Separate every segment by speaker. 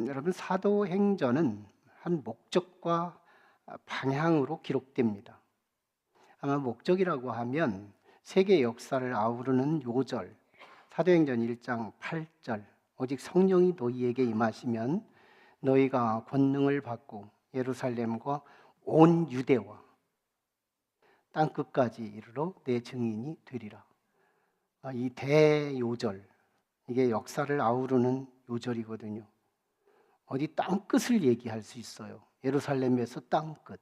Speaker 1: 여러분 사도행전은 한 목적과 방향으로 기록됩니다. 아마 목적이라고 하면 세계 역사를 아우르는 요절, 사도행전 1장 8절, 오직 성령이 너희에게 임하시면 너희가 권능을 받고 예루살렘과 온 유대와 땅끝까지 이르러 내 증인이 되리라. 이 대요절, 이게 역사를 아우르는 요절이거든요. 어디 땅끝을 얘기할 수 있어요. 예루살렘에서 땅끝,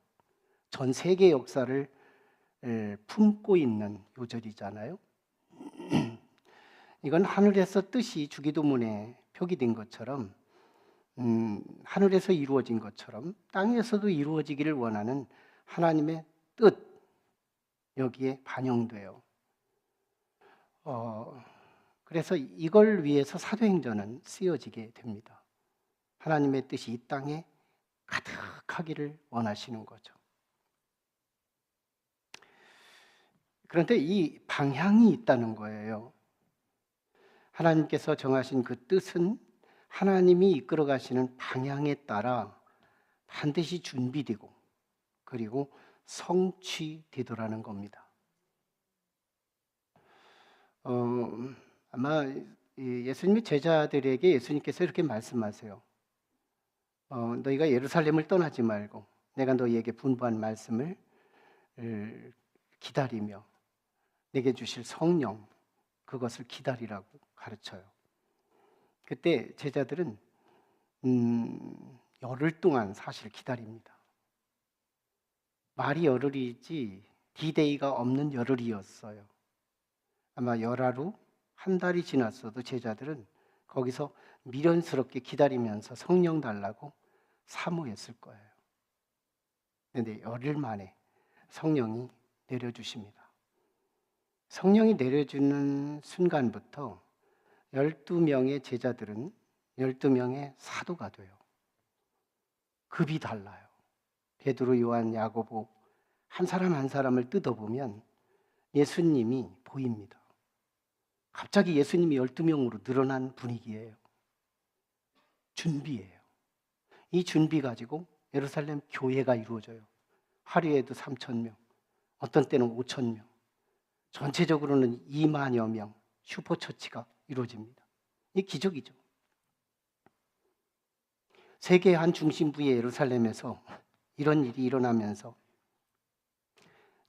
Speaker 1: 전 세계 역사를 품고 있는 요절이잖아요. 이건 하늘에서 뜻이 주기도문에 표기된 것처럼 하늘에서 이루어진 것처럼 땅에서도 이루어지기를 원하는 하나님의 뜻, 여기에 반영돼요. 그래서 이걸 위해서 사도행전은 쓰여지게 됩니다. 하나님의 뜻이 이 땅에 가득하기를 원하시는 거죠. 그런데 이 방향이 있다는 거예요. 하나님께서 정하신 그 뜻은 하나님이 이끌어 가시는 방향에 따라 반드시 준비되고 그리고 성취되더라는 겁니다. 아마 예수님의 제자들에게 예수님께서 이렇게 말씀하세요. 너희가 예루살렘을 떠나지 말고 내가 너희에게 분부한 말씀을 기다리며 내게 주실 성령, 그것을 기다리라고 가르쳐요. 그때 제자들은 열흘 동안 사실 기다립니다. 말이 열흘이지 디데이가 없는 열흘이었어요. 아마 열하루 한 달이 지났어도 제자들은 거기서 미련스럽게 기다리면서 성령 달라고 사모했을 거예요. 그런데 열흘 만에 성령이 내려주십니다. 성령이 내려주는 순간부터 12명의 제자들은 12명의 사도가 돼요. 급이 달라요. 베드로, 요한, 야고보 한 사람 한 사람을 뜯어보면 예수님이 보입니다. 갑자기 예수님이 12명으로 늘어난 분위기예요. 준비예요. 이 준비 가지고 예루살렘 교회가 이루어져요. 하루에도 3,000명, 어떤 때는 5,000명, 전체적으로는 2만여 명 슈퍼처치가 이루어집니다. 이 기적이죠. 세계의 한 중심부의 예루살렘에서 이런 일이 일어나면서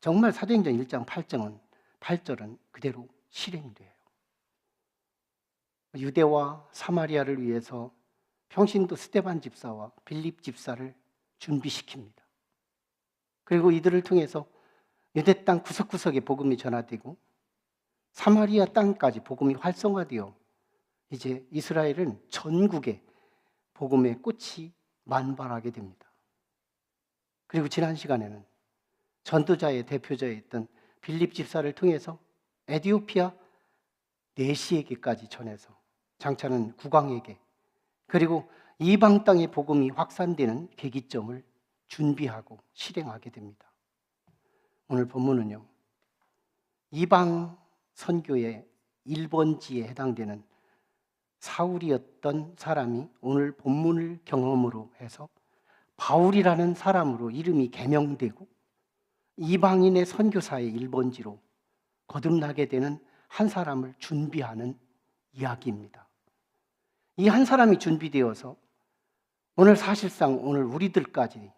Speaker 1: 정말 사도행전 1장 8절은 그대로 실행돼요. 유대와 사마리아를 위해서 평신도 스데반 집사와 빌립 집사를 준비시킵니다. 그리고 이들을 통해서 유대 땅 구석구석에 복음이 전하되고 사마리아 땅까지 복음이 활성화되어 이제 이스라엘은 전국에 복음의 꽃이 만발하게 됩니다. 그리고 지난 시간에는 전도자의 대표자였던 빌립 집사를 통해서 에티오피아 내시에게까지 전해서 장차는 국왕에게 그리고 이방 땅의 복음이 확산되는 계기점을 준비하고 실행하게 됩니다. 오늘 본문은요, 이방 선교의 1번지에 해당되는 사울이었던 사람이 오늘 본문을 경험으로 해서 바울이라는 사람으로 이름이 개명되고 이방인의 선교사의 1번지로 거듭나게 되는 한 사람을 준비하는 이야기입니다. 이 한 사람이 준비되어서 오늘 사실상 오늘 우리들까지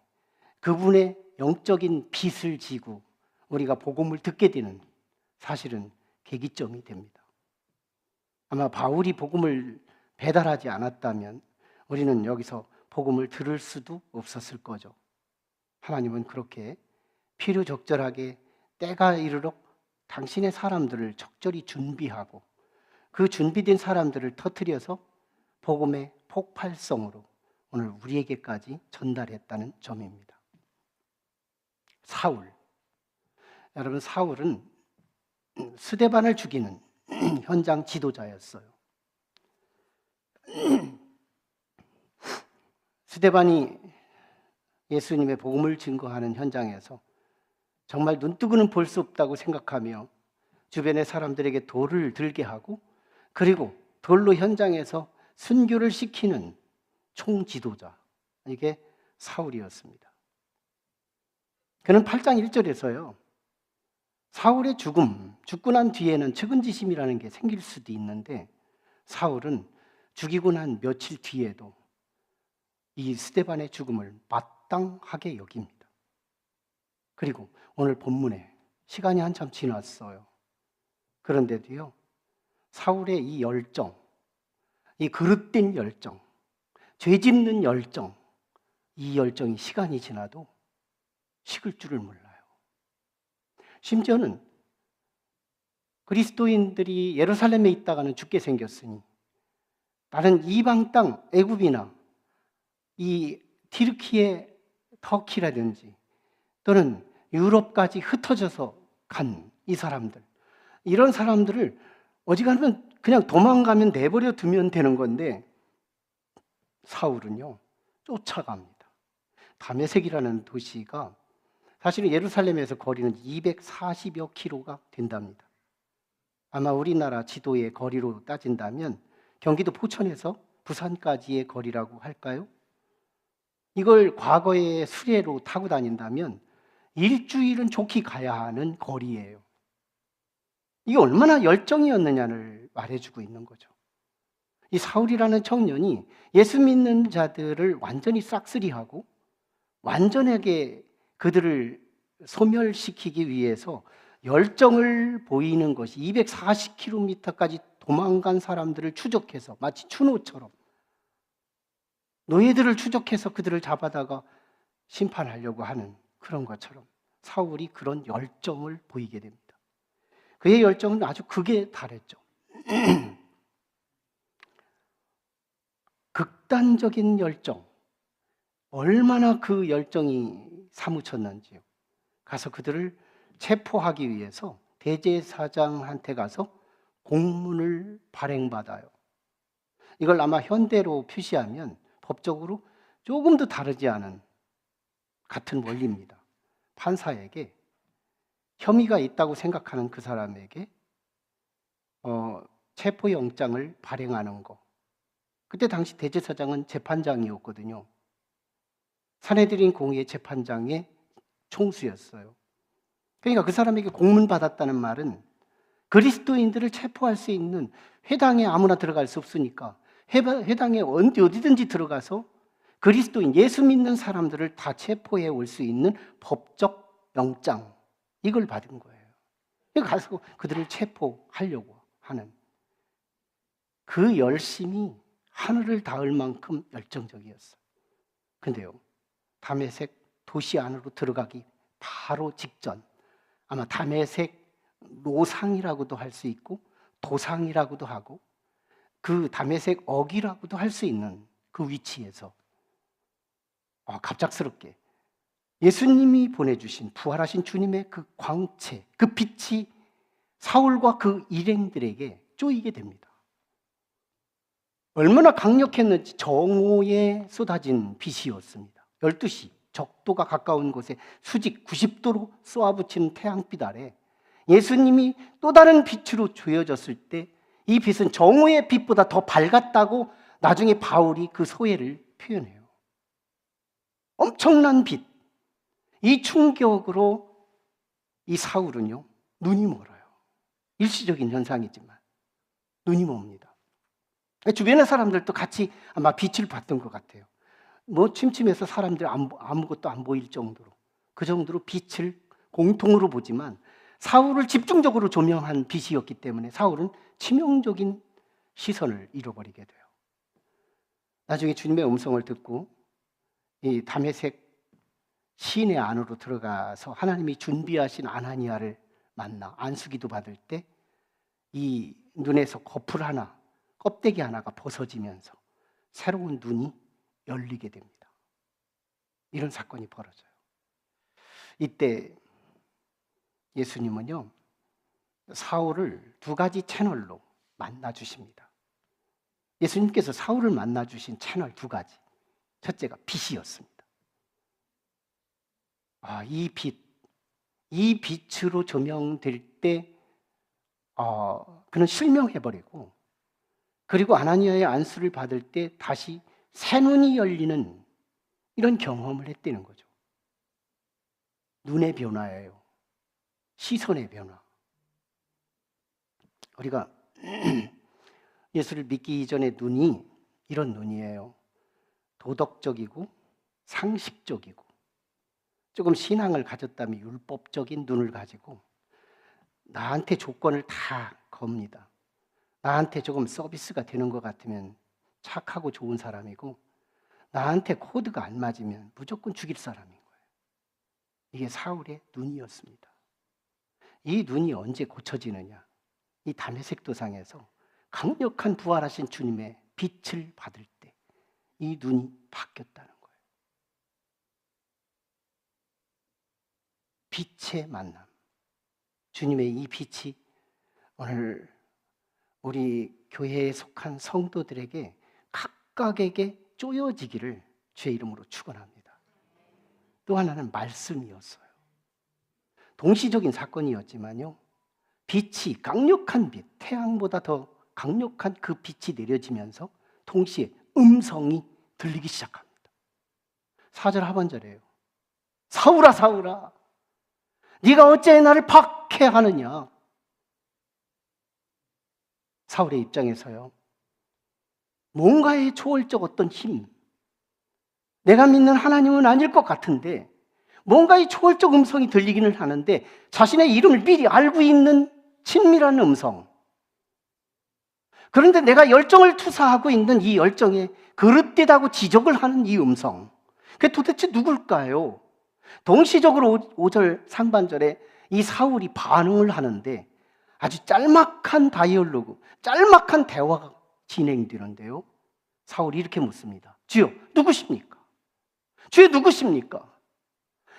Speaker 1: 그분의 영적인 빚을 지고 우리가 복음을 듣게 되는 사실은 계기점이 됩니다. 아마 바울이 복음을 배달하지 않았다면 우리는 여기서 복음을 들을 수도 없었을 거죠. 하나님은 그렇게 필요적절하게 때가 이르러 당신의 사람들을 적절히 준비하고 그 준비된 사람들을 터뜨려서 복음의 폭발성으로 오늘 우리에게까지 전달했다는 점입니다. 사울, 여러분 사울은 스데반을 죽이는 현장 지도자였어요. 스데반이 예수님의 복음을 증거하는 현장에서 정말 눈뜨고는 볼 수 없다고 생각하며 주변의 사람들에게 돌을 들게 하고 그리고 돌로 현장에서 순교를 시키는 총지도자, 이게 사울이었습니다. 그는 8장 1절에서요. 사울의 죽고 난 뒤에는 측은지심이라는 게 생길 수도 있는데 사울은 죽이고 난 며칠 뒤에도 이 스데반의 죽음을 마땅하게 여깁니다. 그리고 오늘 본문에 시간이 한참 지났어요. 그런데도요, 사울의 이 열정, 이 그릇된 열정, 죄 짓는 열정, 이 열정이 시간이 지나도 식을 줄을 몰라요. 심지어는 그리스도인들이 예루살렘에 있다가는 죽게 생겼으니 다른 이방 땅 애굽이나 이 튀르키예 터키라든지 또는 유럽까지 흩어져서 간 이 사람들, 이런 사람들을 어지간하면 그냥 도망가면 내버려 두면 되는 건데 사울은요 쫓아갑니다. 다메섹이라는 도시가 사실은 예루살렘에서 거리는 240여 킬로가 된답니다. 아마 우리나라 지도의 거리로 따진다면 경기도 포천에서 부산까지의 거리라고 할까요? 이걸 과거에 수레로 타고 다닌다면 일주일은 좋게 가야 하는 거리예요. 이게 얼마나 열정이었느냐를 말해주고 있는 거죠. 이 사울이라는 청년이 예수 믿는 자들을 완전히 싹쓸이하고 완전하게 그들을 소멸시키기 위해서 열정을 보이는 것이 240km까지 도망간 사람들을 추적해서 마치 추노처럼 노예들을 추적해서 그들을 잡아다가 심판하려고 하는 그런 것처럼 사울이 그런 열정을 보이게 됩니다. 그의 열정은 아주 극에 달했죠. 극단적인 열정, 얼마나 그 열정이 사무쳤는지요. 가서 그들을 체포하기 위해서 대제사장한테 가서 공문을 발행받아요. 이걸 아마 현대로 표시하면 법적으로 조금 더 다르지 않은 같은 원리입니다. 판사에게 혐의가 있다고 생각하는 그 사람에게 체포영장을 발행하는 거. 그때 당시 대제사장은 재판장이었거든요. 사내들인 공의의 재판장의 총수였어요. 그러니까 그 사람에게 공문 받았다는 말은 그리스도인들을 체포할 수 있는 회당에 아무나 들어갈 수 없으니까 회당에 어디든지 들어가서 그리스도인, 예수 믿는 사람들을 다 체포해 올 수 있는 법적 영장, 이걸 받은 거예요. 가서 그들을 체포하려고 하는 그 열심이 하늘을 닿을 만큼 열정적이었어요. 근데요, 다메섹 도시 안으로 들어가기 바로 직전, 아마 다메섹 노상이라고도 할 수 있고 도상이라고도 하고 그 다메섹 억이라고도 할 수 있는 그 위치에서 갑작스럽게 예수님이 보내주신 부활하신 주님의 그 광채, 그 빛이 사울과 그 일행들에게 쪼이게 됩니다. 얼마나 강력했는지 정오에 쏟아진 빛이었습니다. 12시 적도가 가까운 곳에 수직 90도로 쏘아붙이는 태양빛 아래 예수님이 또 다른 빛으로 조여졌을 때 이 빛은 정오의 빛보다 더 밝았다고 나중에 바울이 그 소회를 표현해요. 엄청난 빛. 이 충격으로 이 사울은요, 눈이 멀어요. 일시적인 현상이지만 눈이 멉니다. 주변의 사람들도 같이 아마 빛을 봤던 것 같아요. 침침해서 사람들 아무것도 안 보일 정도로, 그 정도로 빛을 공통으로 보지만 사울을 집중적으로 조명한 빛이었기 때문에 사울은 치명적인 시선을 잃어버리게 돼요. 나중에 주님의 음성을 듣고 이 다메섹 시내 안으로 들어가서 하나님이 준비하신 아나니아를 만나 안수기도 받을 때 이 눈에서 껍데기 하나가 벗어지면서 새로운 눈이 열리게 됩니다. 이런 사건이 벌어져요. 이때 예수님은요, 사울을 두 가지 채널로 만나 주십니다. 예수님께서 사울을 만나 주신 채널 두 가지. 첫째가 빛이었습니다. 이 빛으로 조명될 때 그는 실명해버리고, 그리고 아나니아의 안수를 받을 때 다시 새 눈이 열리는 이런 경험을 했다는 거죠. 눈의 변화예요. 시선의 변화. 우리가 예수를 믿기 이전의 눈이 이런 눈이에요. 도덕적이고 상식적이고 조금 신앙을 가졌다면 율법적인 눈을 가지고 나한테 조건을 다 겁니다. 나한테 조금 서비스가 되는 것 같으면 착하고 좋은 사람이고 나한테 코드가 안 맞으면 무조건 죽일 사람인 거예요. 이게 사울의 눈이었습니다. 이 눈이 언제 고쳐지느냐? 이 다메섹 도상에서 강력한 부활하신 주님의 빛을 받을 때 이 눈이 바뀌었다는 거예요. 빛의 만남. 주님의 이 빛이 오늘 우리 교회에 속한 성도들에게 각각에게 쪼여지기를 주의 이름으로 축원합니다. 또 하나는 말씀이었어요. 동시적인 사건이었지만요, 빛이 강력한 빛, 태양보다 더 강력한 그 빛이 내려지면서 동시에 음성이 들리기 시작합니다. 4절 하반절이에요. 사울아 사울아 네가 어째 나를 박해하느냐. 사울의 입장에서요, 뭔가의 초월적 어떤 힘, 내가 믿는 하나님은 아닐 것 같은데 뭔가의 초월적 음성이 들리기는 하는데 자신의 이름을 미리 알고 있는 친밀한 음성, 그런데 내가 열정을 투사하고 있는 이 열정에 그릇되다고 지적을 하는 이 음성, 그게 도대체 누굴까요? 동시적으로 5절 상반절에 이 사울이 반응을 하는데 아주 짤막한 다이얼로그, 짤막한 대화가 진행되는데요, 사울이 이렇게 묻습니다. 주여 누구십니까? 주여 누구십니까?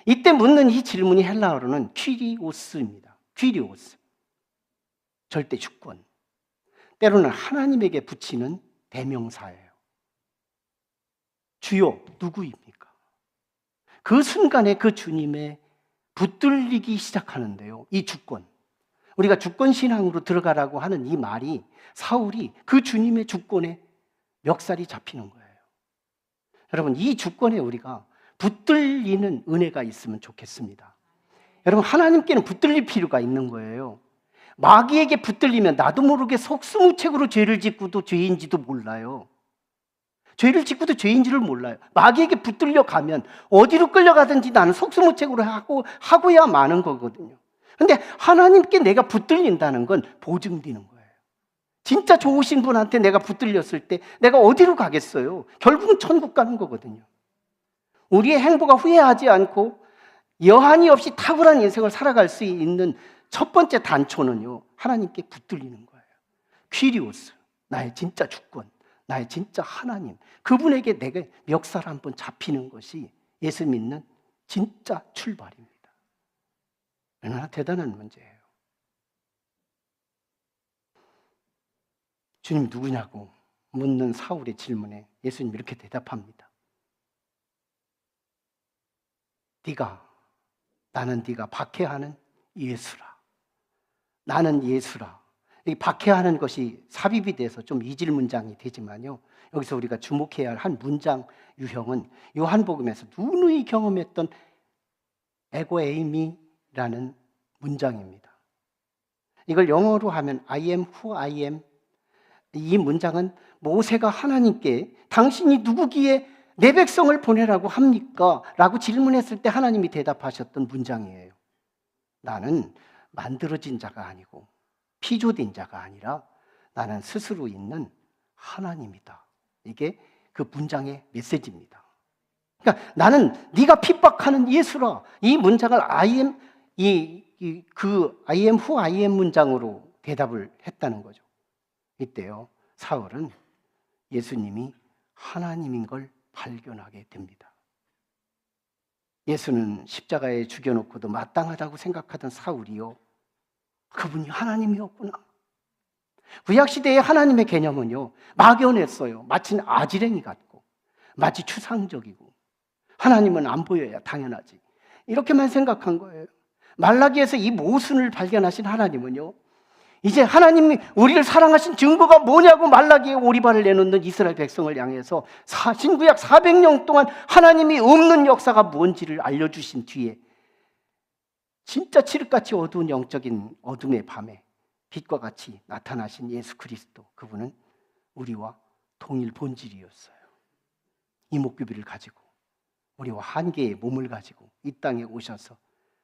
Speaker 1: 이때 묻는 이 질문이 헬라어로는 퀴리오스입니다. 퀴리오스, 절대 주권, 때로는 하나님에게 붙이는 대명사예요. 주여 누구입니까? 그 순간에 그 주님의 붙들리기 시작하는데요, 이 주권, 우리가 주권신앙으로 들어가라고 하는 이 말이 사울이 그 주님의 주권에 멱살이 잡히는 거예요. 여러분, 이 주권에 우리가 붙들리는 은혜가 있으면 좋겠습니다. 여러분, 하나님께는 붙들릴 필요가 있는 거예요. 마귀에게 붙들리면 나도 모르게 속수무책으로 죄를 짓고도 죄인지도 몰라요. 죄를 짓고도 죄인지를 몰라요. 마귀에게 붙들려 가면 어디로 끌려가든지 나는 속수무책으로 하고야 마는 거거든요. 근데 하나님께 내가 붙들린다는 건 보증되는 거예요. 진짜 좋으신 분한테 내가 붙들렸을 때 내가 어디로 가겠어요? 결국은 천국 가는 거거든요. 우리의 행보가 후회하지 않고 여한이 없이 탁월한 인생을 살아갈 수 있는 첫 번째 단초는요, 하나님께 붙들리는 거예요. 퀴리오스, 나의 진짜 주권, 나의 진짜 하나님, 그분에게 내가 멱살 한번 잡히는 것이 예수 믿는 진짜 출발입니다. 얼마나 대단한 문제예요. 주님 누구냐고 묻는 사울의 질문에 예수님 이렇게 대답합니다. 나는 네가 박해하는 예수라. 나는 예수라. 이 박해하는 것이 삽입이 돼서 좀 이질 문장이 되지만요, 여기서 우리가 주목해야 할 한 문장 유형은 요한복음에서 누누이 경험했던 에고에이미라는 문장입니다. 이걸 영어로 하면 I am who I am. 이 문장은 모세가 하나님께 당신이 누구기에 내 백성을 보내라고 합니까? 라고 질문했을 때 하나님이 대답하셨던 문장이에요. 나는 만들어진 자가 아니고 피조된 자가 아니라 나는 스스로 있는 하나님이다. 이게 그 문장의 메시지입니다. 그러니까 나는 네가 핍박하는 예수라. 이 문장을 I am who I am 문장으로 대답을 했다는 거죠. 이때요, 사울은 예수님이 하나님인 걸 발견하게 됩니다. 예수는 십자가에 죽여놓고도 마땅하다고 생각하던 사울이요, 그분이 하나님이었구나. 구약시대의 하나님의 개념은요, 막연했어요. 마치 아지랭이 같고 마치 추상적이고 하나님은 안 보여야 당연하지, 이렇게만 생각한 거예요. 말라기에서 이 모순을 발견하신 하나님은요, 이제 하나님이 우리를 사랑하신 증거가 뭐냐고 말라기에 오리발을 내놓는 이스라엘 백성을 향해서 신구약 400년 동안 하나님이 없는 역사가 뭔지를 알려주신 뒤에 진짜 칠흑같이 어두운 영적인 어둠의 밤에 빛과 같이 나타나신 예수 그리스도, 그분은 우리와 동일 본질이었어요. 이목구비를 가지고 우리와 한 개의 몸을 가지고 이 땅에 오셔서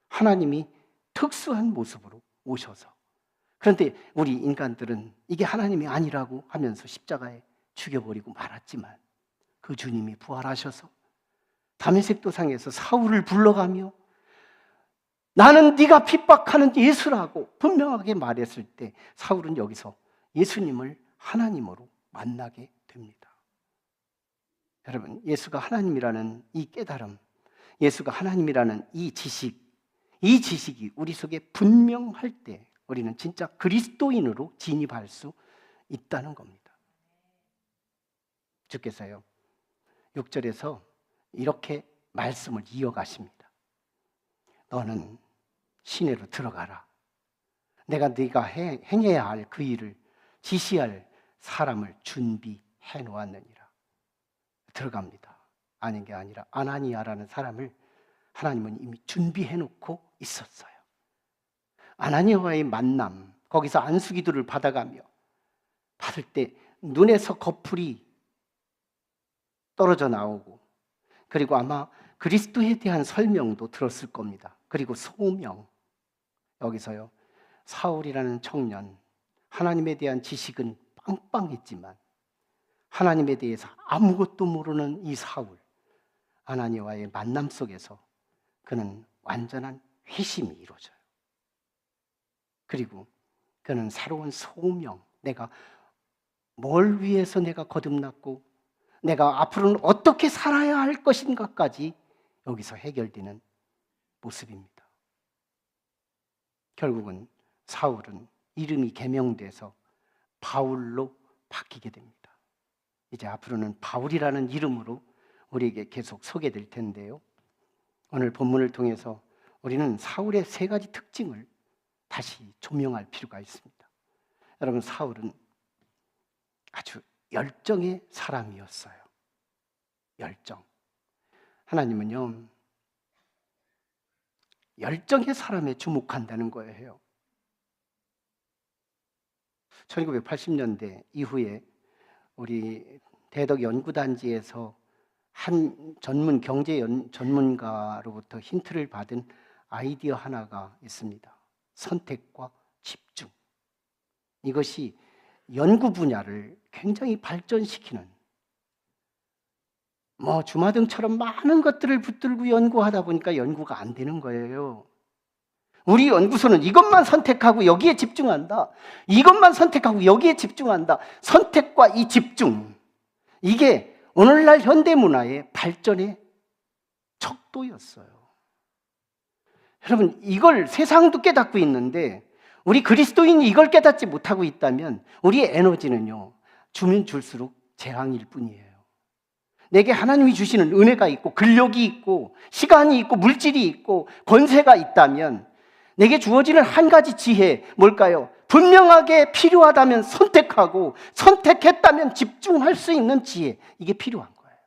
Speaker 1: 하나님이 특수한 모습으로 오셔서, 그런데 우리 인간들은 이게 하나님이 아니라고 하면서 십자가에 죽여버리고 말았지만 그 주님이 부활하셔서 다메섹 도상에서 사울을 불러가며 나는 네가 핍박하는 예수라고 분명하게 말했을 때 사울은 여기서 예수님을 하나님으로 만나게 됩니다. 여러분, 예수가 하나님이라는 이 깨달음, 예수가 하나님이라는 이 지식이 우리 속에 분명할 때 우리는 진짜 그리스도인으로 진입할 수 있다는 겁니다. 주께서요 6절에서 이렇게 말씀을 이어가십니다. 너는 시내로 들어가라. 내가 네가 행해야 할 그 일을 지시할 사람을 준비해 놓았느니라. 들어갑니다. 아닌 게 아니라 아나니아라는 사람을 하나님은 이미 준비해 놓고 있었어요. 아나니아와의 만남, 거기서 안수기도를 받아가며 받을 때 눈에서 거풀이 떨어져 나오고, 그리고 아마 그리스도에 대한 설명도 들었을 겁니다. 그리고 소명, 여기서요 사울이라는 청년, 하나님에 대한 지식은 빵빵했지만 하나님에 대해서 아무것도 모르는 이 사울, 아나니아와의 만남 속에서 그는 완전한 회심이 이루어져요. 그리고 그는 새로운 소명, 내가 뭘 위해서 내가 거듭났고 내가 앞으로는 어떻게 살아야 할 것인가까지 여기서 해결되는 모습입니다. 결국은 사울은 이름이 개명돼서 바울로 바뀌게 됩니다. 이제 앞으로는 바울이라는 이름으로 우리에게 계속 소개될 텐데요, 오늘 본문을 통해서 우리는 사울의 세 가지 특징을 다시 조명할 필요가 있습니다. 여러분, 사울은 아주 열정의 사람이었어요. 열정. 하나님은요 열정의 사람에 주목한다는 거예요. 1980년대 이후에 우리 대덕 연구단지에서 한 경제 전문가로부터 힌트를 받은 아이디어 하나가 있습니다. 선택과 집중. 이것이 연구 분야를 굉장히 발전시키는, 주마등처럼 많은 것들을 붙들고 연구하다 보니까 연구가 안 되는 거예요. 우리 연구소는 이것만 선택하고 여기에 집중한다. 이것만 선택하고 여기에 집중한다. 선택과 이 집중, 이게 오늘날 현대문화의 발전의 척도였어요. 여러분, 이걸 세상도 깨닫고 있는데 우리 그리스도인이 이걸 깨닫지 못하고 있다면 우리의 에너지는요 주면 줄수록 재앙일 뿐이에요. 내게 하나님이 주시는 은혜가 있고 근력이 있고 시간이 있고 물질이 있고 권세가 있다면 내게 주어지는 한 가지 지혜, 뭘까요? 분명하게 필요하다면 선택하고 선택했다면 집중할 수 있는 지혜, 이게 필요한 거예요.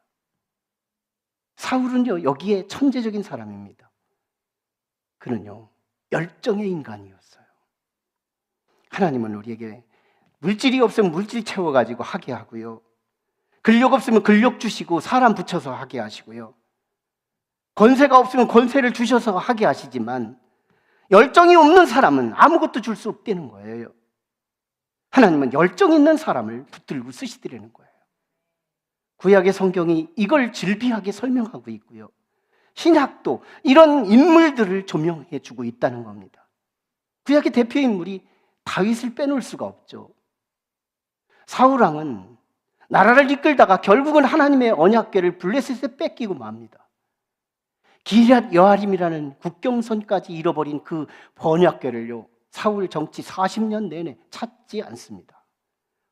Speaker 1: 사울은요 여기에 천재적인 사람입니다. 그는요 열정의 인간이었어요. 하나님은 우리에게 물질이 없으면 물질 채워가지고 하게 하고요, 근력 없으면 근력 주시고 사람 붙여서 하게 하시고요, 권세가 없으면 권세를 주셔서 하게 하시지만 열정이 없는 사람은 아무것도 줄 수 없다는 거예요. 하나님은 열정 있는 사람을 붙들고 쓰시더라는 거예요. 구약의 성경이 이걸 질비하게 설명하고 있고요, 신약도 이런 인물들을 조명해 주고 있다는 겁니다. 구약의 대표 인물이 다윗을 빼놓을 수가 없죠. 사울왕은 나라를 이끌다가 결국은 하나님의 언약궤를 블레셋에 뺏기고 맙니다. 기럇 여아림이라는 국경선까지 잃어버린 그 언약궤를요 사울 정치 40년 내내 찾지 않습니다.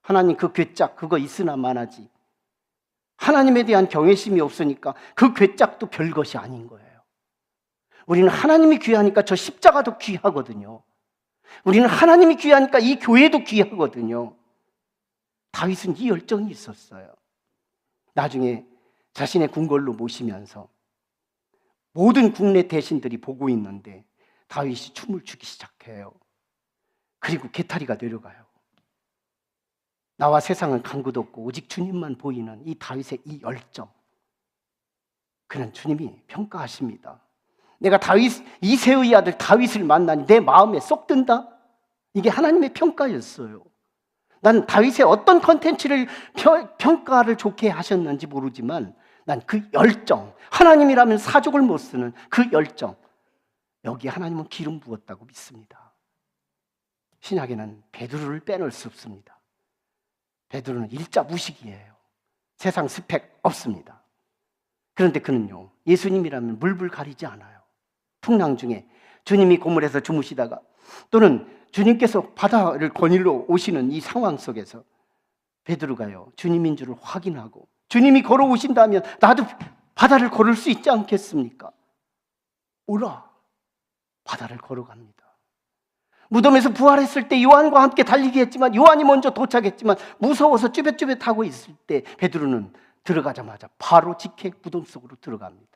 Speaker 1: 하나님 그 궤짝 그거 있으나 마나지, 하나님에 대한 경외심이 없으니까 그 궤짝도 별것이 아닌 거예요. 우리는 하나님이 귀하니까 저 십자가도 귀하거든요. 우리는 하나님이 귀하니까 이 교회도 귀하거든요. 다윗은 이 열정이 있었어요. 나중에 자신의 궁궐로 모시면서 모든 국내 대신들이 보고 있는데 다윗이 춤을 추기 시작해요. 그리고 게타리가 내려가요. 나와 세상은 간 것 없고 오직 주님만 보이는 이 다윗의 이 열정, 그는 주님이 평가하십니다. 내가 이새의 아들 다윗을 만나니 내 마음에 쏙 든다. 이게 하나님의 평가였어요. 난 다윗의 어떤 컨텐츠를 평가를 좋게 하셨는지 모르지만 난 그 열정, 하나님이라면 사족을 못 쓰는 그 열정, 여기에 하나님은 기름 부었다고 믿습니다. 신약에는 베드로를 빼놓을 수 없습니다. 베드로는 일자 무식이에요. 세상 스펙 없습니다. 그런데 그는요, 예수님이라면 물불 가리지 않아요. 풍랑 중에 주님이 고물에서 주무시다가 또는 주님께서 바다를 거닐러 오시는 이 상황 속에서 베드로가요, 주님인 줄을 확인하고 주님이 걸어오신다면 나도 바다를 걸을 수 있지 않겠습니까? 오라, 바다를 걸어갑니다. 무덤에서 부활했을 때 요한과 함께 달리기 했지만 요한이 먼저 도착했지만 무서워서 쭈뼛쭈뼛하고 있을 때 베드로는 들어가자마자 바로 직행 무덤 속으로 들어갑니다.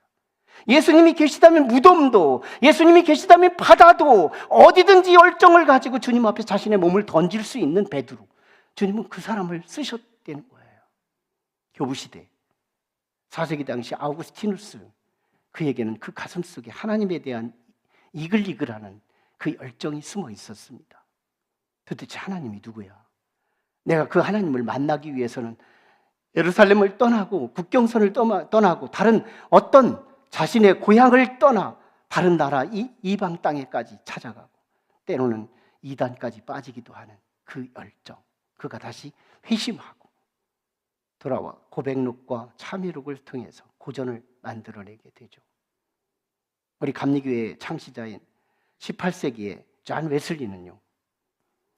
Speaker 1: 예수님이 계시다면 무덤도, 예수님이 계시다면 바다도 어디든지 열정을 가지고 주님 앞에 자신의 몸을 던질 수 있는 베드로, 주님은 그 사람을 쓰셨다는 거예요. 교부시대 4세기 당시 아우구스티누스, 그에게는 그 가슴 속에 하나님에 대한 이글이글하는 그 열정이 숨어 있었습니다. 도대체 하나님이 누구야? 내가 그 하나님을 만나기 위해서는 예루살렘을 떠나고 국경선을 떠나고 다른 어떤 자신의 고향을 떠나 다른 나라 이방 땅에까지 찾아가고 때로는 이단까지 빠지기도 하는 그 열정, 그가 다시 회심하고 돌아와 고백록과 참회록을 통해서 고전을 만들어내게 되죠. 우리 감리교회 창시자인 18세기의 존 웨슬리는요,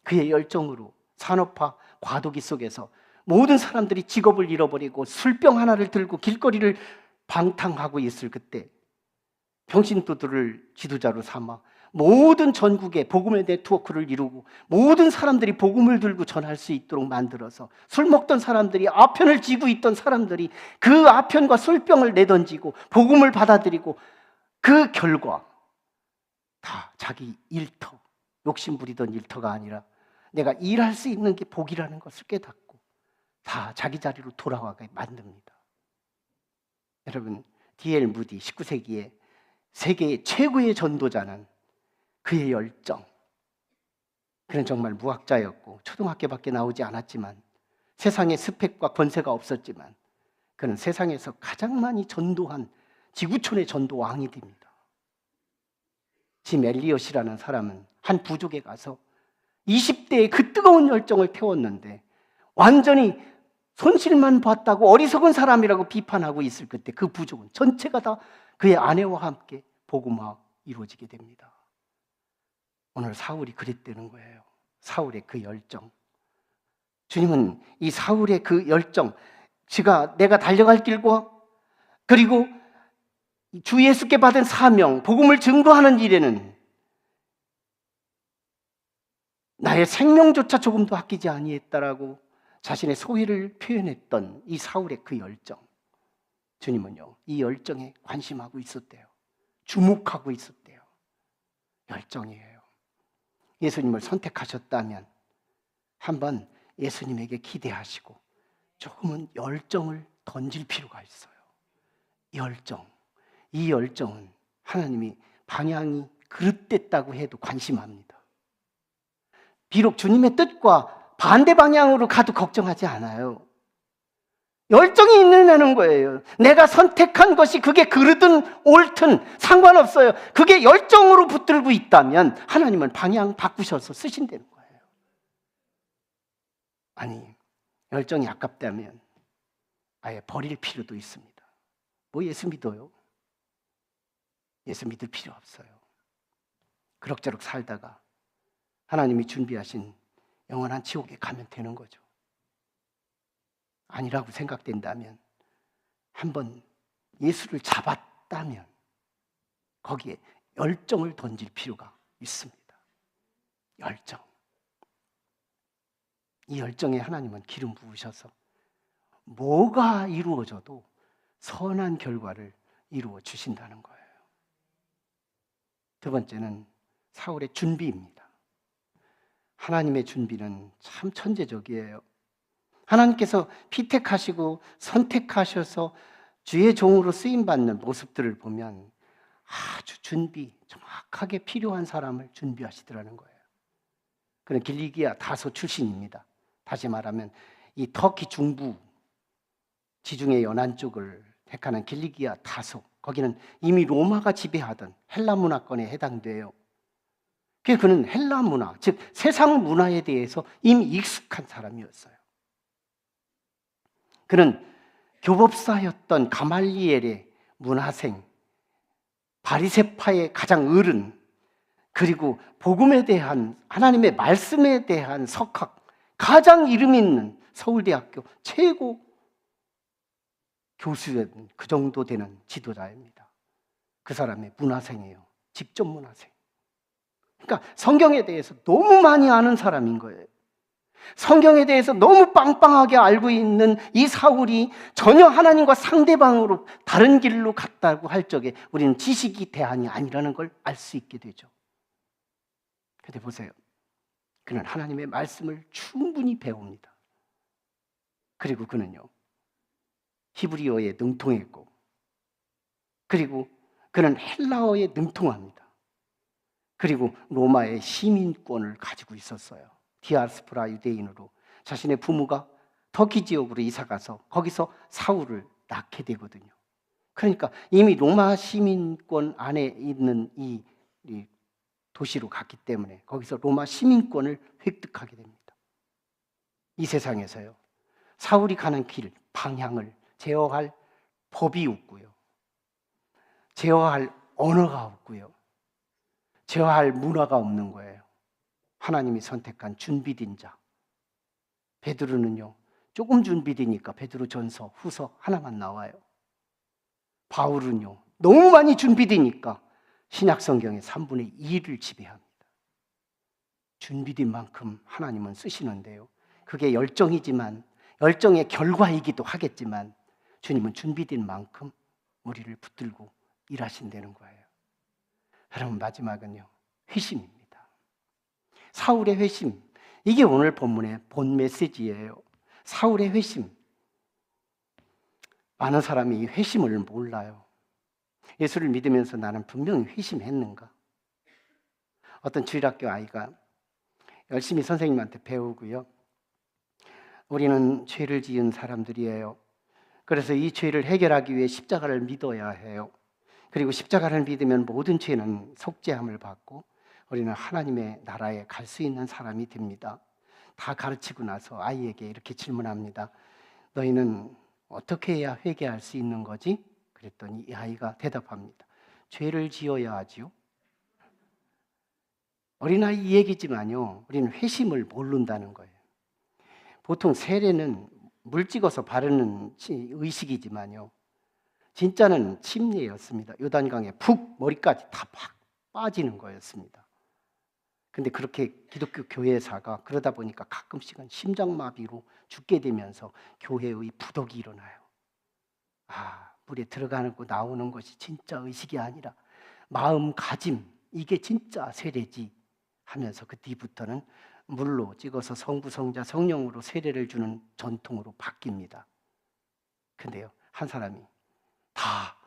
Speaker 1: 그의 열정으로 산업화 과도기 속에서 모든 사람들이 직업을 잃어버리고 술병 하나를 들고 길거리를 방탕하고 있을 그때 병신도들을 지도자로 삼아 모든 전국에 복음의 네트워크를 이루고 모든 사람들이 복음을 들고 전할 수 있도록 만들어서 술 먹던 사람들이 아편을 쥐고 있던 사람들이 그 아편과 술병을 내던지고 복음을 받아들이고 그 결과 다 자기 일터, 욕심 부리던 일터가 아니라 내가 일할 수 있는 게 복이라는 것을 깨닫고 다 자기 자리로 돌아가게 만듭니다. 여러분, D.L. 무디 19세기에 세계의 최고의 전도자는 그의 열정, 그는 정말 무학자였고 초등학교밖에 나오지 않았지만 세상에 스펙과 권세가 없었지만 그는 세상에서 가장 많이 전도한 지구촌의 전도왕이 됩니다. 짐 엘리엇이라는 사람은 한 부족에 가서 20대에 그 뜨거운 열정을 태웠는데 완전히 손실만 봤다고 어리석은 사람이라고 비판하고 있을 그때 그 부족은 전체가 다 그의 아내와 함께 복음화 이루어지게 됩니다. 오늘 사울이 그랬다는 거예요. 사울의 그 열정. 주님은 이 사울의 그 열정, 내가 달려갈 길과 그리고 주 예수께 받은 사명, 복음을 증거하는 일에는 나의 생명조차 조금도 아끼지 아니했다라고 자신의 소위를 표현했던 이 사울의 그 열정, 주님은요, 이 열정에 관심하고 있었대요. 주목하고 있었대요. 열정이에요. 예수님을 선택하셨다면 한번 예수님에게 기대하시고 조금은 열정을 던질 필요가 있어요. 열정. 이 열정은 하나님이 방향이 그릇됐다고 해도 관심합니다. 비록 주님의 뜻과 반대 방향으로 가도 걱정하지 않아요. 열정이 있느냐는 거예요. 내가 선택한 것이 그게 그르든 옳든 상관없어요. 그게 열정으로 붙들고 있다면 하나님은 방향 바꾸셔서 쓰신다는 거예요. 아니, 열정이 아깝다면 아예 버릴 필요도 있습니다. 뭐 예수 믿어요? 예수 믿을 필요 없어요. 그럭저럭 살다가 하나님이 준비하신 영원한 지옥에 가면 되는 거죠. 아니라고 생각된다면 한번 예수를 잡았다면 거기에 열정을 던질 필요가 있습니다. 열정. 이 열정에 하나님은 기름 부으셔서 뭐가 이루어져도 선한 결과를 이루어 주신다는 거예요. 두 번째는 사울의 준비입니다. 하나님의 준비는 참 천재적이에요. 하나님께서 피택하시고 선택하셔서 주의 종으로 쓰임받는 모습들을 보면 아주 정확하게 필요한 사람을 준비하시더라는 거예요. 그는 길리기아 다소 출신입니다. 다시 말하면 이 터키 중부 지중해 연안 쪽을 택하는 길리기아 다소, 거기는 이미 로마가 지배하던 헬라 문화권에 해당돼요. 그는 헬라 문화, 즉 세상 문화에 대해서 이미 익숙한 사람이었어요. 그는 교법사였던 가말리엘의 문화생, 바리새파의 가장 어른, 그리고 복음에 대한, 하나님의 말씀에 대한 석학, 가장 이름 있는 서울대학교 최고 교수였던 그 정도 되는 지도자입니다. 그 사람의 문화생이에요. 직접 문화생. 그러니까 성경에 대해서 너무 많이 아는 사람인 거예요. 성경에 대해서 너무 빵빵하게 알고 있는 이 사울이 전혀 하나님과 상대방으로 다른 길로 갔다고 할 적에 우리는 지식이 대안이 아니라는 걸 알 수 있게 되죠. 그런데 보세요. 그는 하나님의 말씀을 충분히 배웁니다. 그리고 그는요, 히브리어에 능통했고, 그리고 그는 헬라어에 능통합니다. 그리고 로마의 시민권을 가지고 있었어요. 디아스포라 유대인으로 자신의 부모가 터키 지역으로 이사가서 거기서 사울을 낳게 되거든요. 그러니까 이미 로마 시민권 안에 있는 이 도시로 갔기 때문에 거기서 로마 시민권을 획득하게 됩니다. 이 세상에서요, 사울이 가는 길, 방향을 제어할 법이 없고요, 제어할 언어가 없고요, 제어할 문화가 없는 거예요. 하나님이 선택한 준비된 자. 베드로는요, 조금 준비되니까 베드로전서, 후서 하나만 나와요. 바울은요, 너무 많이 준비되니까 신약성경의 3분의 2를 지배합니다. 준비된 만큼 하나님은 쓰시는데요, 그게 열정이지만, 열정의 결과이기도 하겠지만 주님은 준비된 만큼 우리를 붙들고 일하신다는 거예요. 여러분, 마지막은요, 회심입니다. 사울의 회심, 이게 오늘 본문의 본 메시지예요. 사울의 회심. 많은 사람이 이 회심을 몰라요. 예수를 믿으면서 나는 분명히 회심했는가? 어떤 주일학교 아이가 열심히 선생님한테 배우고요, 우리는 죄를 지은 사람들이에요. 그래서 이 죄를 해결하기 위해 십자가를 믿어야 해요. 그리고 십자가를 믿으면 모든 죄는 속죄함을 받고 우리는 하나님의 나라에 갈 수 있는 사람이 됩니다. 다 가르치고 나서 아이에게 이렇게 질문합니다. 너희는 어떻게 해야 회개할 수 있는 거지? 그랬더니 이 아이가 대답합니다. 죄를 지어야 하지요. 어린아이 이 얘기지만요, 우리는 회심을 모른다는 거예요. 보통 세례는 물 찍어서 바르는 의식이지만요, 진짜는 침례였습니다. 요단강에 푹 머리까지 다 팍 빠지는 거였습니다. 근데 그렇게 기독교 교회사가 그러다 보니까 가끔씩은 심장마비로 죽게 되면서 교회의 부덕이 일어나요. 물에 들어가고 나오는 것이 진짜 의식이 아니라 마음가짐, 이게 진짜 세례지 하면서 그 뒤부터는 물로 찍어서 성부, 성자, 성령으로 세례를 주는 전통으로 바뀝니다. 근데요, 한 사람이 다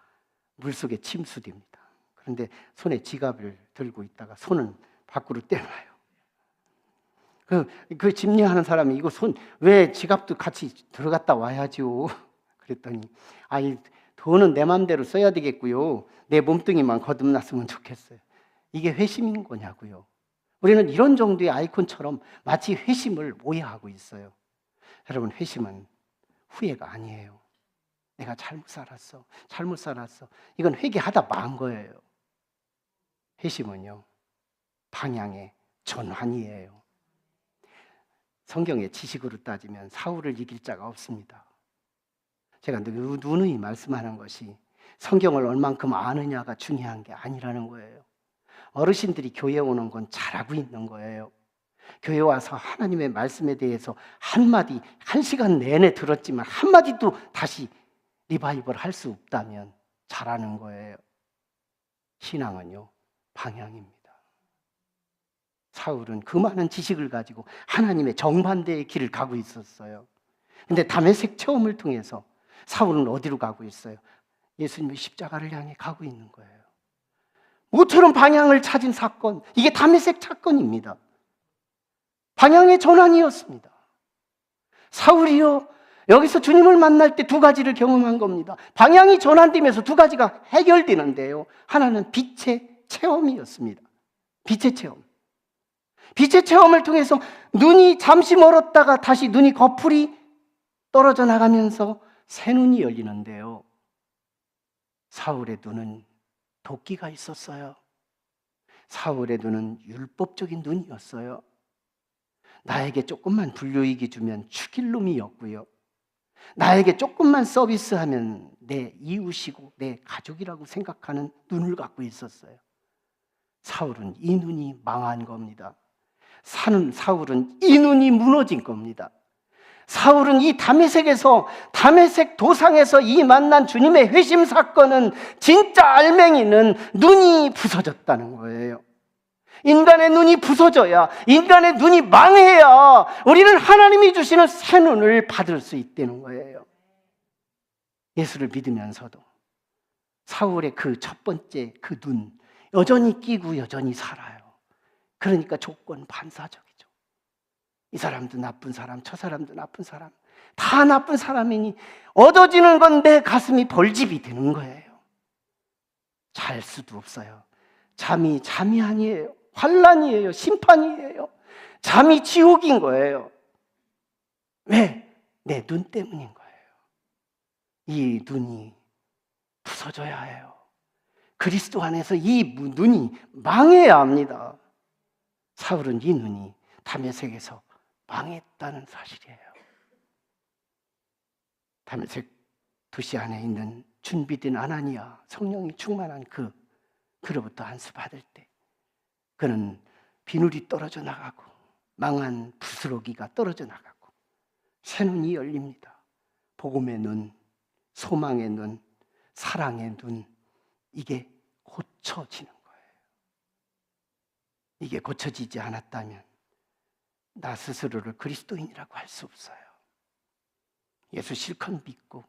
Speaker 1: 물속에 침수됩니다. 그런데 손에 지갑을 들고 있다가 손은 밖으로 떼놔요. 그 집례하는 사람이 이거 왜 지갑도 같이 들어갔다 와야지요. 그랬더니 돈은 내 마음대로 써야 되겠고요, 내 몸뚱이만 거듭났으면 좋겠어요. 이게 회심인 거냐고요. 우리는 이런 정도의 아이콘처럼 마치 회심을 오해하고 있어요. 여러분, 회심은 후회가 아니에요. 내가 잘못 살았어. 이건 회개하다 망한 거예요. 회심은요, 방향의 전환이에요. 성경의 지식으로 따지면 사울을 이길 자가 없습니다. 제가 누누이 말씀하는 것이 성경을 얼만큼 아느냐가 중요한 게 아니라는 거예요. 어르신들이 교회에 오는 건 잘하고 있는 거예요. 교회 와서 하나님의 말씀에 대해서 한마디, 1시간 내내 들었지만 한마디도 다시 리바이벌 할 수 없다면 잘하는 거예요. 신앙은요, 방향입니다. 사울은 그 많은 지식을 가지고 하나님의 정반대의 길을 가고 있었어요. 근데 다메섹 체험을 통해서 사울은 어디로 가고 있어요? 예수님의 십자가를 향해 가고 있는 거예요. 모처럼 방향을 찾은 사건, 이게 다메섹 사건입니다. 방향의 전환이었습니다. 사울이요, 여기서 주님을 만날 때 두 가지를 경험한 겁니다. 방향이 전환되면서 두 가지가 해결되는데요, 하나는 빛의 체험이었습니다. 빛의 체험. 빛의 체험을 통해서 눈이 잠시 멀었다가 다시 눈이 거풀이 떨어져 나가면서 새 눈이 열리는데요, 사울의 눈은 도끼가 있었어요. 사울의 눈은 율법적인 눈이었어요. 나에게 조금만 불효익이 주면 죽일 놈이었고요, 나에게 조금만 서비스하면 내 이웃이고 내 가족이라고 생각하는 눈을 갖고 있었어요. 사울은 이 눈이 망한 겁니다. 사울은 이 눈이 무너진 겁니다. 사울은 이 다메섹 도상에서 이 만난 주님의 회심 사건은, 진짜 알맹이는 눈이 부서졌다는 거예요. 인간의 눈이 부서져야, 인간의 눈이 망해야 우리는 하나님이 주시는 새 눈을 받을 수 있다는 거예요. 예수를 믿으면서도 사울의 그 첫 번째 그 눈, 여전히 끼고 여전히 살아요. 그러니까 조건 반사적이죠. 이 사람도 나쁜 사람, 저 사람도 나쁜 사람, 다 나쁜 사람이니 얻어지는 건 내 가슴이 벌집이 되는 거예요. 잘 수도 없어요. 잠이 아니에요. 환난이에요. 심판이에요. 잠이 지옥인 거예요. 왜? 내 눈 때문인 거예요. 이 눈이 부서져야 해요. 그리스도 안에서 이 눈이 망해야 합니다. 사울은 이 눈이 다메섹에서 망했다는 사실이에요. 다메섹 도시 안에 있는 준비된 아나니아, 성령이 충만한 그로부터 안수 받을 때 그는 비늘이 떨어져 나가고 망한 부스러기가 떨어져 나가고 새 눈이 열립니다. 복음의 눈, 소망의 눈, 사랑의 눈, 이게 고쳐지는 거예요. 이게 고쳐지지 않았다면 나 스스로를 그리스도인이라고 할 수 없어요. 예수 실컷 믿고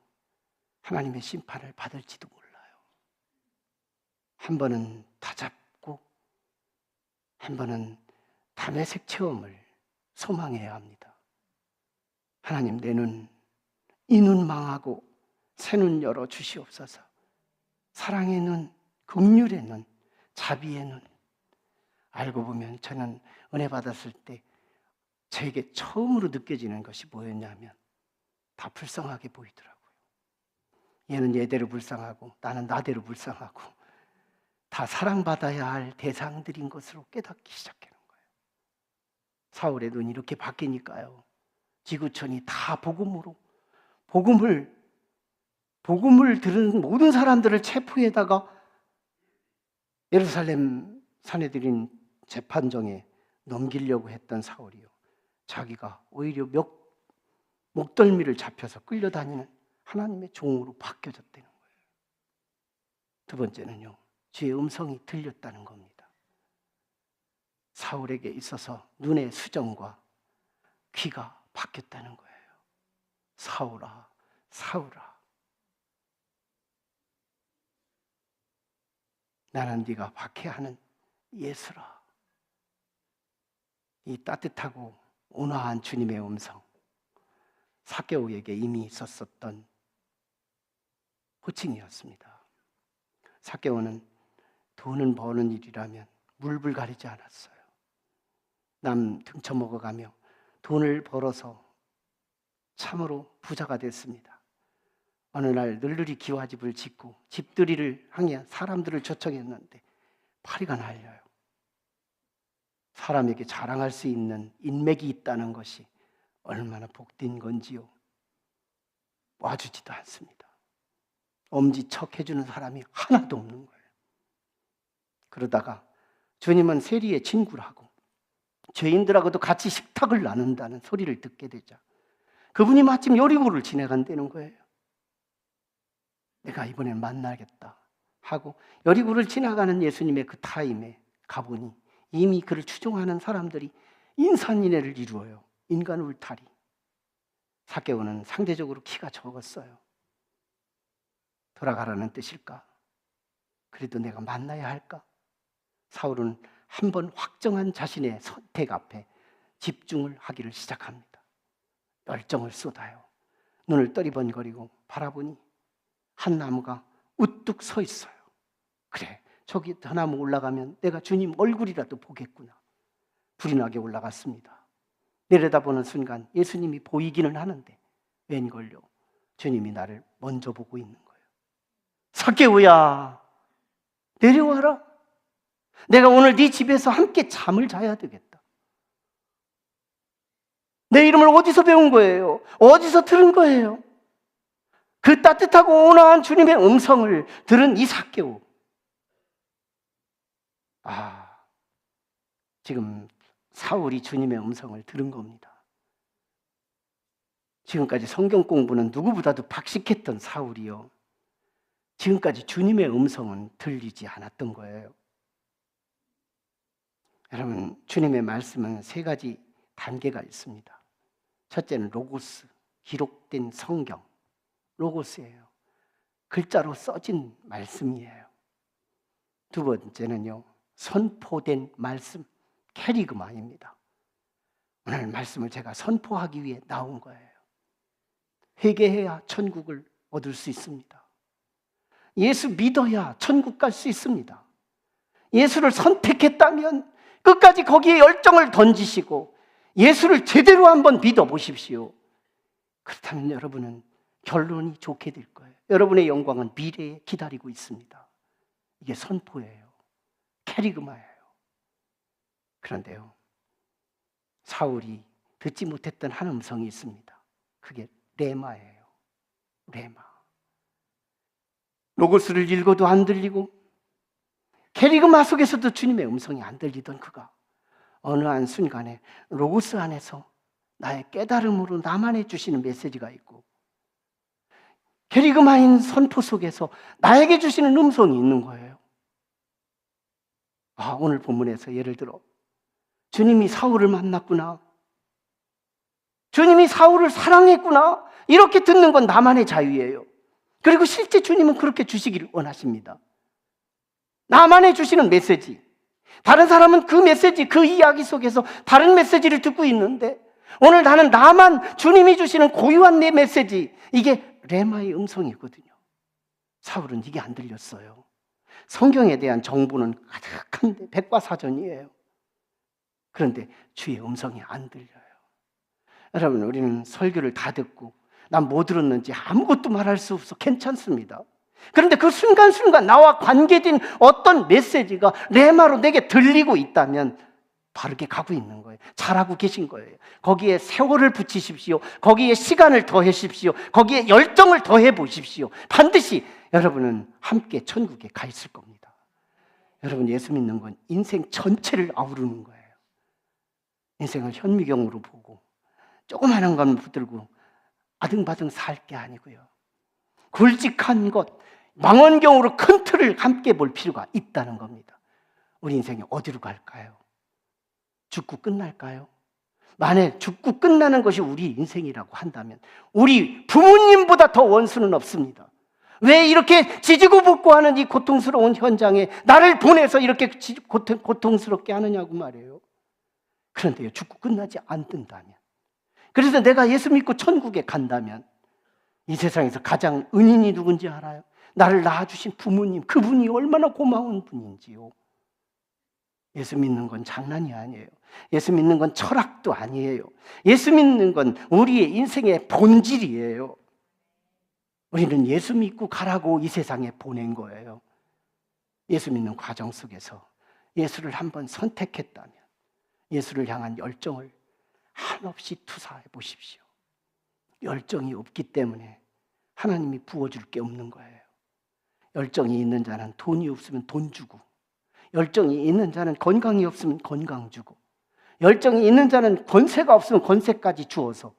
Speaker 1: 하나님의 심판을 받을지도 몰라요. 한 번은 다잡고 한 번은 다메섹 체험을 소망해야 합니다. 하나님, 내 눈, 이 눈 망하고 새 눈 열어 주시옵소서. 사랑의 눈, 긍휼의 눈, 자비의 눈. 알고 보면 저는 은혜 받았을 때 저에게 처음으로 느껴지는 것이 뭐였냐면 다 불쌍하게 보이더라고요. 얘는 얘대로 불쌍하고 나는 나대로 불쌍하고 다 사랑받아야 할 대상들인 것으로 깨닫기 시작하는 거예요. 사울의 눈이 이렇게 바뀌니까요, 지구촌이 다 복음을 들은 모든 사람들을 체포해다가 예루살렘 산헤드린 재판정에 넘기려고 했던 사울이요, 자기가 오히려 목덜미를 잡혀서 끌려다니는 하나님의 종으로 바뀌어졌다는 거예요. 두 번째는요, 주의 음성이 들렸다는 겁니다. 사울에게 있어서 눈의 수정과 귀가 바뀌었다는 거예요. 사울아, 사울아, 나는 네가 박해하는 예수라. 이 따뜻하고 온화한 주님의 음성, 삭개오에게 이미 있었던 호칭이었습니다. 삭개오는 돈은 버는 일이라면 물불 가리지 않았어요. 남 등쳐먹어가며 돈을 벌어서 참으로 부자가 됐습니다. 어느 날 늘늘이 기와집을 짓고 집들이를 향해 사람들을 초청했는데 파리가 날려요. 사람에게 자랑할 수 있는 인맥이 있다는 것이 얼마나 복된 건지요. 와주지도 않습니다. 엄지척 해주는 사람이 하나도 없는 거예요. 그러다가 주님은 세리의 친구라고 죄인들하고도 같이 식탁을 나눈다는 소리를 듣게 되자 그분이 마침 여리고를 지나간다는 거예요. 내가 이번엔 만나겠다 하고 여리고를 지나가는 예수님의 그 타임에 가보니 이미 그를 추종하는 사람들이 인산인해를 이루어요. 인간 울타리. 삭개오는 상대적으로 키가 적었어요. 돌아가라는 뜻일까? 그래도 내가 만나야 할까? 사울은 한 번 확정한 자신의 선택 앞에 집중을 하기를 시작합니다. 열정을 쏟아요. 눈을 떠리번거리고 바라보니 한 나무가 우뚝 서 있어요. 그래, 저기 저 나무 올라가면 내가 주님 얼굴이라도 보겠구나. 불이 나게 올라갔습니다. 내려다보는 순간 예수님이 보이기는 하는데 웬걸요? 주님이 나를 먼저 보고 있는 거예요. 삭개오야, 내려와라. 내가 오늘 네 집에서 함께 잠을 자야 되겠다. 내 이름을 어디서 배운 거예요? 어디서 들은 거예요? 그 따뜻하고 온화한 주님의 음성을 들은 이 삭개오. 지금 사울이 주님의 음성을 들은 겁니다. 지금까지 성경 공부는 누구보다도 박식했던 사울이요. 지금까지 주님의 음성은 들리지 않았던 거예요. 여러분, 주님의 말씀은 세 가지 단계가 있습니다. 첫째는 로고스, 기록된 성경, 로고스예요. 글자로 써진 말씀이에요. 두 번째는요, 선포된 말씀, 캐리그마입니다. 오늘 말씀을 제가 선포하기 위해 나온 거예요. 회개해야 천국을 얻을 수 있습니다. 예수 믿어야 천국 갈 수 있습니다. 예수를 선택했다면 끝까지 거기에 열정을 던지시고 예수를 제대로 한번 믿어보십시오. 그렇다면 여러분은 결론이 좋게 될 거예요. 여러분의 영광은 미래에 기다리고 있습니다. 이게 선포예요. 캐리그마예요. 그런데요, 사울이 듣지 못했던 한 음성이 있습니다. 그게 레마예요. 레마. 로고스를 읽어도 안 들리고 캐리그마 속에서도 주님의 음성이 안 들리던 그가 어느 한 순간에 로고스 안에서 나의 깨달음으로 나만해 주시는 메시지가 있고 캐리그마인 선포 속에서 나에게 주시는 음성이 있는 거예요. 오늘 본문에서 예를 들어 주님이 사울을 만났구나, 주님이 사울을 사랑했구나, 이렇게 듣는 건 나만의 자유예요. 그리고 실제 주님은 그렇게 주시기를 원하십니다. 나만의 주시는 메시지. 다른 사람은 그 메시지, 그 이야기 속에서 다른 메시지를 듣고 있는데 오늘 나만 주님이 주시는 고유한 내 메시지, 이게 레마의 음성이거든요. 사울은 이게 안 들렸어요. 성경에 대한 정보는 가득한데 백과사전이에요. 그런데 주의 음성이 안 들려요. 여러분, 우리는 설교를 다 듣고 난 뭐 들었는지 아무것도 말할 수 없어. 괜찮습니다. 그런데 그 순간순간 나와 관계된 어떤 메시지가 레마로 내게 들리고 있다면 바르게 가고 있는 거예요. 잘하고 계신 거예요. 거기에 세월을 붙이십시오. 거기에 시간을 더하십시오. 거기에 열정을 더해 보십시오. 반드시 여러분은 함께 천국에 가 있을 겁니다. 여러분, 예수 믿는 건 인생 전체를 아우르는 거예요. 인생을 현미경으로 보고 조그마한 건 붙들고 아등바등 살 게 아니고요. 굵직한 것, 망원경으로 큰 틀을 함께 볼 필요가 있다는 겁니다. 우리 인생이 어디로 갈까요? 죽고 끝날까요? 만약 죽고 끝나는 것이 우리 인생이라고 한다면 우리 부모님보다 더 원수는 없습니다. 왜 이렇게 지지고 볶고 하는 이 고통스러운 현장에 나를 보내서 이렇게 고통스럽게 하느냐고 말이에요. 그런데요, 죽고 끝나지 않는다면, 그래서 내가 예수 믿고 천국에 간다면 이 세상에서 가장 은인이 누군지 알아요? 나를 낳아주신 부모님, 그분이 얼마나 고마운 분인지요. 예수 믿는 건 장난이 아니에요. 예수 믿는 건 철학도 아니에요. 예수 믿는 건 우리의 인생의 본질이에요. 우리는 예수 믿고 가라고 이 세상에 보낸 거예요. 예수 믿는 과정 속에서 예수를 한번 선택했다면 예수를 향한 열정을 한없이 투사해 보십시오. 열정이 없기 때문에 하나님이 부어줄 게 없는 거예요. 열정이 있는 자는 돈이 없으면 돈 주고, 열정이 있는 자는 건강이 없으면 건강 주고, 열정이 있는 자는 권세가 없으면 권세까지 주어서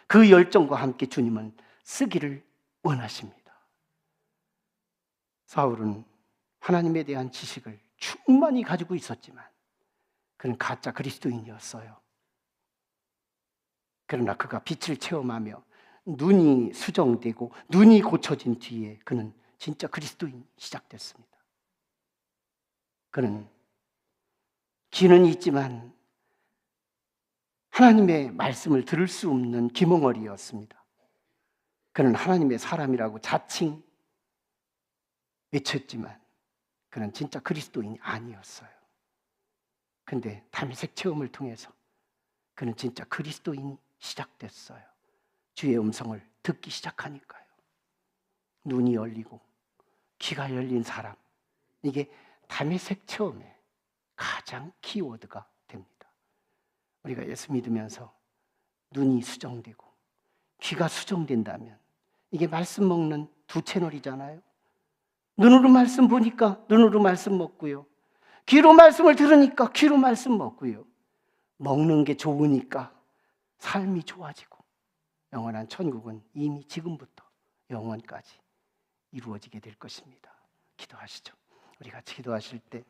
Speaker 1: 그 열정과 함께 주님은 쓰기를 원하십니다. 사울은 하나님에 대한 지식을 충만히 가지고 있었지만 그는 가짜 그리스도인이었어요. 그러나 그가 빛을 체험하며 눈이 수정되고 눈이 고쳐진 뒤에 그는 진짜 그리스도인이 시작됐습니다. 그는 귀는 있지만 하나님의 말씀을 들을 수 없는 귀멍어리였습니다. 그는 하나님의 사람이라고 자칭 외쳤지만 그는 진짜 그리스도인이 아니었어요. 근데 탐색 체험을 통해서 그는 진짜 그리스도인이 시작됐어요. 주의 음성을 듣기 시작하니까요. 눈이 열리고 귀가 열린 사람, 이게 탐색 체험의 가장 키워드가 됩니다. 우리가 예수 믿으면서 눈이 수정되고 귀가 수정된다면 이게 말씀 먹는 두 채널이잖아요. 눈으로 말씀 보니까 눈으로 말씀 먹고요. 귀로 말씀을 들으니까 귀로 말씀 먹고요. 먹는 게 좋으니까 삶이 좋아지고 영원한 천국은 이미 지금부터 영원까지 이루어지게 될 것입니다. 기도하시죠. 우리 같이 기도하실 때